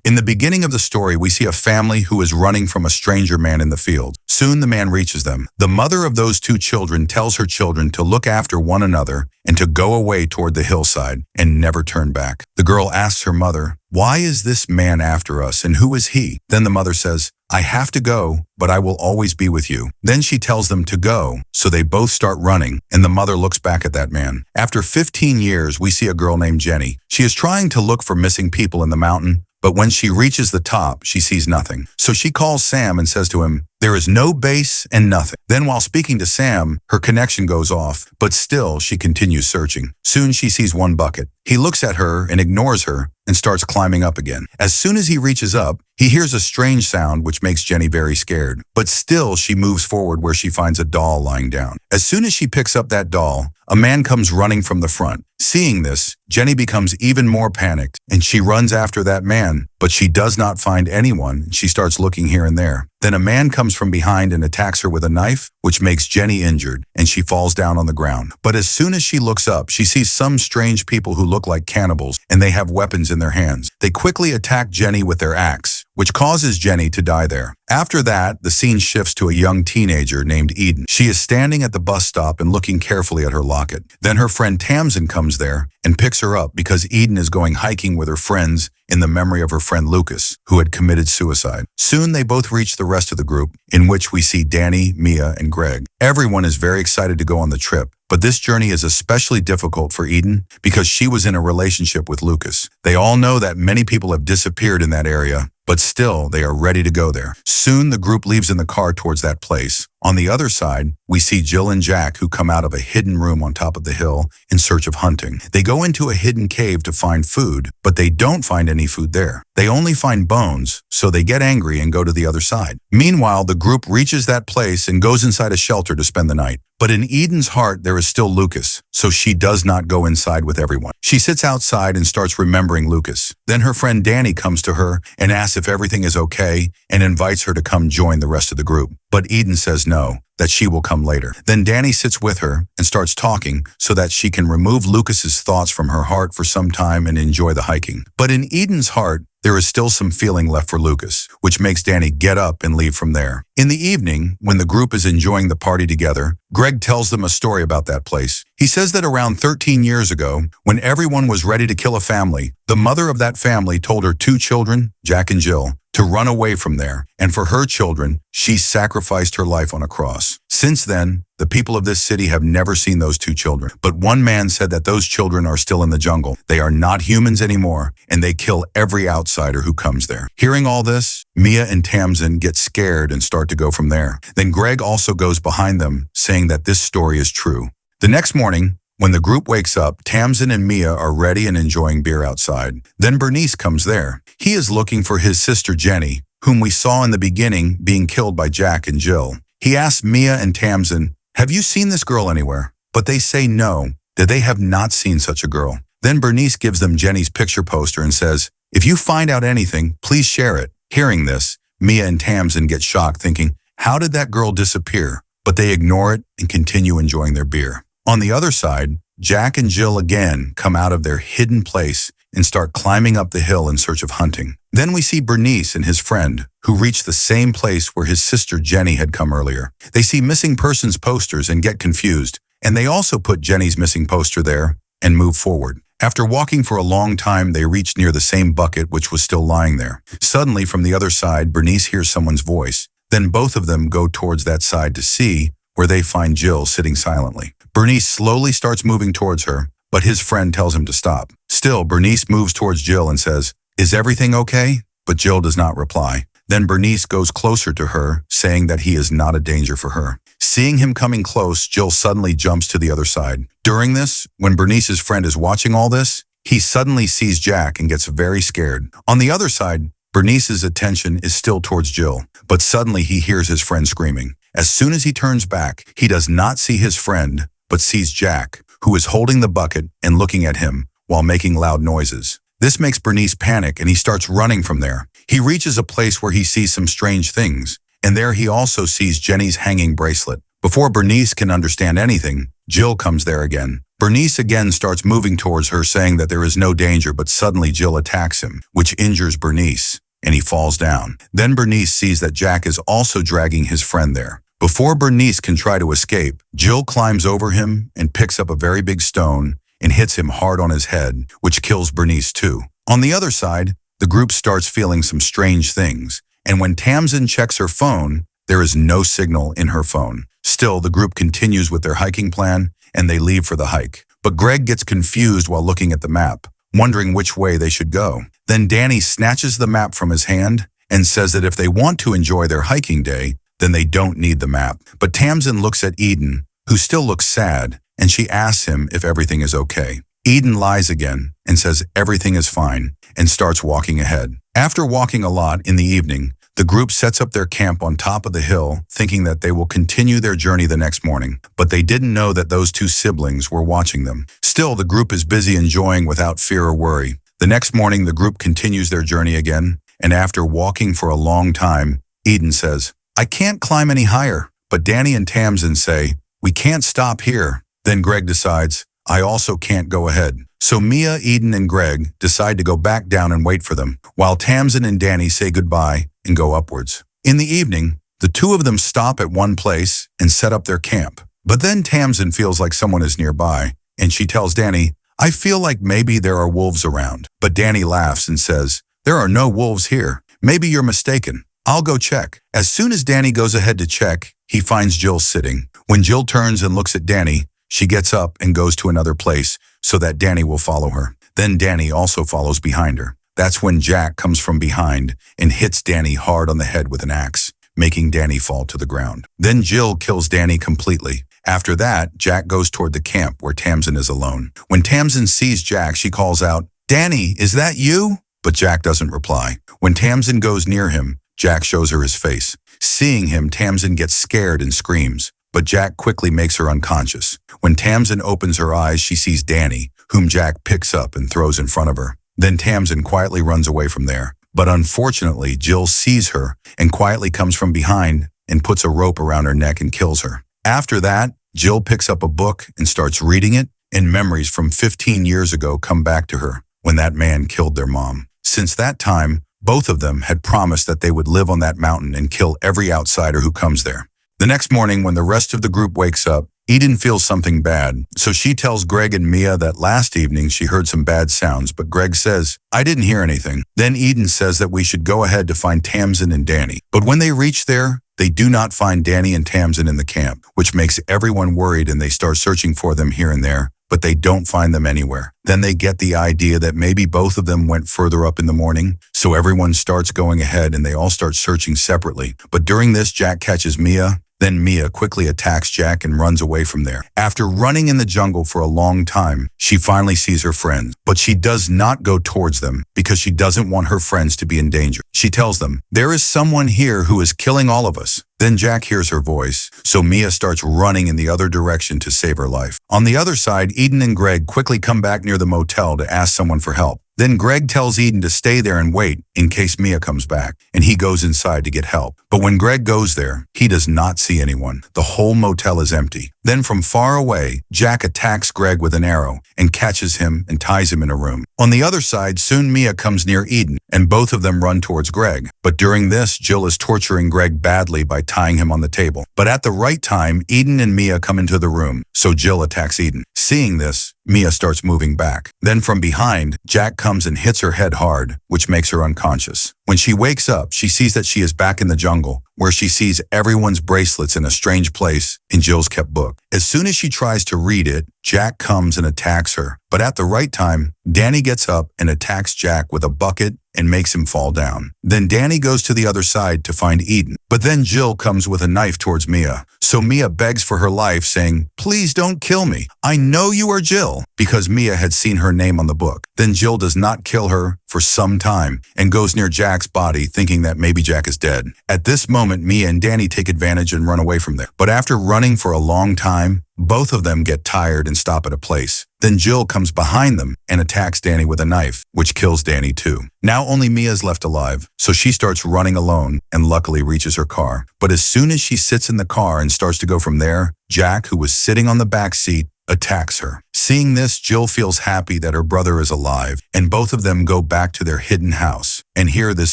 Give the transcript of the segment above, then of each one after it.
In the beginning of the story, we see a family who is running from a stranger man in the field. Soon the man reaches them. The mother of those two children tells her children to look after one another and to go away toward the hillside and never turn back. The girl asks her mother, "Why is this man after us and who is he?" Then the mother says, "I have to go, but I will always be with you." Then she tells them to go, so they both start running, and the mother looks back at that man. After 15 years, we see a girl named Jenny. She is trying to look for missing people in the mountain, but when she reaches the top, she sees nothing. So she calls Sam and says to him, "There is no base and nothing." Then while speaking to Sam, her connection goes off, but still she continues searching. Soon she sees one bucket. He looks at her and ignores her and starts climbing up again. As soon as he reaches up, he hears a strange sound which makes Jenny very scared. But still she moves forward where she finds a doll lying down. As soon as she picks up that doll, a man comes running from the front. Seeing this, Jenny becomes even more panicked and she runs after that man, but she does not find anyone. She starts looking here and there. Then a man comes from behind and attacks her with a knife, which makes Jenny injured, and she falls down on the ground. But as soon as she looks up, she sees some strange people who look like cannibals, and they have weapons in their hands. They quickly attack Jenny with their axe, which causes Jenny to die there. After that, the scene shifts to a young teenager named Eden. She is standing at the bus stop and looking carefully at her locket. Then her friend Tamsin comes there and picks her up because Eden is going hiking with her friends in the memory of her friend Lucas, who had committed suicide. Soon they both reach the rest of the group, in which we see Danny, Mia, and Greg. Everyone is very excited to go on the trip, but this journey is especially difficult for Eden because she was in a relationship with Lucas. They all know that many people have disappeared in that area, but still they are ready to go there. Soon the group leaves in the car towards that place. On the other side, we see Jill and Jack, who come out of a hidden room on top of the hill in search of hunting. They go into a hidden cave to find food, but they don't find any food there. They only find bones, so they get angry and go to the other side. Meanwhile, the group reaches that place and goes inside a shelter to spend the night. But in Eden's heart, there is still Lucas, so she does not go inside with everyone. She sits outside and starts remembering Lucas. Then her friend Danny comes to her and asks if everything is okay and invites her to come join the rest of the group. But Eden says no, that she will come later. Then Danny sits with her and starts talking so that she can remove Lucas's thoughts from her heart for some time and enjoy the hiking. But in Eden's heart, there is still some feeling left for Lucas, which makes Danny get up and leave from there. In the evening, when the group is enjoying the party together, Greg tells them a story about that place. He says that around 13 years ago, when everyone was ready to kill a family, the mother of that family told her two children, Jack and Jill, to run away from there, and for her children, she sacrificed her life on a cross. Since then, the people of this city have never seen those two children, but one man said that those children are still in the jungle. They are not humans anymore, and they kill every outsider who comes there. Hearing all this, Mia and Tamsin get scared and start to go from there. Then Greg also goes behind them, saying that this story is true. The next morning, when the group wakes up, Tamsin and Mia are ready and enjoying beer outside. Then Bernice comes there. He is looking for his sister Jenny, whom we saw in the beginning being killed by Jack and Jill. He asks Mia and Tamsin, "Have you seen this girl anywhere?" But they say no, that they have not seen such a girl. Then Bernice gives them Jenny's picture poster and says, "If you find out anything, please share it." Hearing this, Mia and Tamsin get shocked, thinking, how did that girl disappear? But they ignore it and continue enjoying their beer. On the other side, Jack and Jill again come out of their hidden place and start climbing up the hill in search of hunting. Then we see Bernice and his friend, who reach the same place where his sister Jenny had come earlier. They see missing persons posters and get confused, and they also put Jenny's missing poster there and move forward. After walking for a long time, they reach near the same bucket which was still lying there. Suddenly, from the other side, Bernice hears someone's voice. Then both of them go towards that side to see, where they find Jill sitting silently. Bernice slowly starts moving towards her, but his friend tells him to stop. Still, Bernice moves towards Jill and says, "Is everything okay?" But Jill does not reply. Then Bernice goes closer to her, saying that he is not a danger for her. Seeing him coming close, Jill suddenly jumps to the other side. During this, when Bernice's friend is watching all this, he suddenly sees Jack and gets very scared. On the other side, Bernice's attention is still towards Jill, but suddenly he hears his friend screaming. As soon as he turns back, he does not see his friend, but sees Jack, who is holding the bucket and looking at him while making loud noises. This makes Bernice panic and he starts running from there. He reaches a place where he sees some strange things, and there he also sees Jenny's hanging bracelet. Before Bernice can understand anything, Jill comes there again. Bernice again starts moving towards her, saying that there is no danger, but suddenly Jill attacks him, which injures Bernice, and he falls down. Then Bernice sees that Jack is also dragging his friend there. Before Bernice can try to escape, Jill climbs over him and picks up a very big stone and hits him hard on his head, which kills Bernice too. On the other side, the group starts feeling some strange things, and when Tamsin checks her phone, there is no signal in her phone. Still, the group continues with their hiking plan, and they leave for the hike. But Greg gets confused while looking at the map, wondering which way they should go. Then Danny snatches the map from his hand and says that if they want to enjoy their hiking day, then they don't need the map. But Tamsin looks at Eden, who still looks sad, and she asks him if everything is okay. Eden lies again and says everything is fine and starts walking ahead. After walking a lot in the evening, the group sets up their camp on top of the hill, thinking that they will continue their journey the next morning, but they didn't know that those two siblings were watching them. Still, the group is busy enjoying without fear or worry. The next morning, the group continues their journey again, and after walking for a long time, Eden says, "I can't climb any higher." But Danny and Tamsin say, "We can't stop here." Then Greg decides, "I also can't go ahead." So Mia, Eden, and Greg decide to go back down and wait for them, while Tamsin and Danny say goodbye and go upwards. In the evening, the two of them stop at one place and set up their camp. But then Tamsin feels like someone is nearby, and she tells Danny, "I feel like maybe there are wolves around." But Danny laughs and says, "There are no wolves here. Maybe you're mistaken. I'll go check." As soon as Danny goes ahead to check, he finds Jill sitting. When Jill turns and looks at Danny, she gets up and goes to another place so that Danny will follow her. Then Danny also follows behind her. That's when Jack comes from behind and hits Danny hard on the head with an axe, making Danny fall to the ground. Then Jill kills Danny completely. After that, Jack goes toward the camp where Tamsin is alone. When Tamsin sees Jack, she calls out, "Danny, is that you?" But Jack doesn't reply. When Tamsin goes near him, Jack shows her his face. Seeing him, Tamsin gets scared and screams, but Jack quickly makes her unconscious. When Tamsin opens her eyes, she sees Danny, whom Jack picks up and throws in front of her. Then Tamsin quietly runs away from there. But unfortunately, Jill sees her and quietly comes from behind and puts a rope around her neck and kills her. After that, Jill picks up a book and starts reading it, and memories from 15 years ago come back to her when that man killed their mom. Since that time, both of them had promised that they would live on that mountain and kill every outsider who comes there. The next morning, when the rest of the group wakes up, Eden feels something bad, so she tells Greg and Mia that last evening she heard some bad sounds, but Greg says, "I didn't hear anything." Then Eden says that we should go ahead to find Tamsin and Danny. But when they reach there, they do not find Danny and Tamsin in the camp, which makes everyone worried, and they start searching for them here and there, but they don't find them anywhere. Then they get the idea that maybe both of them went further up in the morning, so everyone starts going ahead and they all start searching separately. But during this, Jack catches Mia. Then Mia quickly attacks Jack and runs away from there. After running in the jungle for a long time, she finally sees her friends, but she does not go towards them because she doesn't want her friends to be in danger. She tells them, "There is someone here who is killing all of us." Then Jack hears her voice, so Mia starts running in the other direction to save her life. On the other side, Eden and Greg quickly come back near the motel to ask someone for help. Then Greg tells Eden to stay there and wait in case Mia comes back, and he goes inside to get help. But when Greg goes there, he does not see anyone. The whole motel is empty. Then from far away, Jack attacks Greg with an arrow and catches him and ties him in a room. On the other side, soon Mia comes near Eden, and both of them run towards Greg. But during this, Jill is torturing Greg badly by tying him on the table. But at the right time, Eden and Mia come into the room, so Jill attacks Eden. Seeing this, Mia starts moving back. Then from behind, Jack comes and hits her head hard, which makes her unconscious. When she wakes up, she sees that she is back in the jungle, where she sees everyone's bracelets in a strange place in Jill's kept book. As soon as she tries to read it, Jack comes and attacks her. But at the right time, Danny gets up and attacks Jack with a bucket and makes him fall down. Then Danny goes to the other side to find Eden. But then Jill comes with a knife towards Mia. So Mia begs for her life, saying, "Please don't kill me. I know you are Jill," because Mia had seen her name on the book. Then Jill does not kill her for some time and goes near Jack's body, thinking that maybe Jack is dead. At this moment, Mia and Danny take advantage and run away from there. But after running for a long time, both of them get tired and stop at a place. Then Jill comes behind them and attacks Danny with a knife, which kills Danny too. Now only Mia is left alive, so she starts running alone and luckily reaches her car. But as soon as she sits in the car and starts to go from there, Jack, who was sitting on the back seat, attacks her. Seeing this, Jill feels happy that her brother is alive, and both of them go back to their hidden house. And here this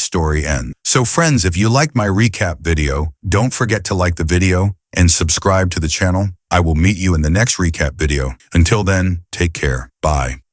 story ends. So friends, if you liked my recap video, don't forget to like the video and subscribe to the channel. I will meet you in the next recap video. Until then, take care. Bye.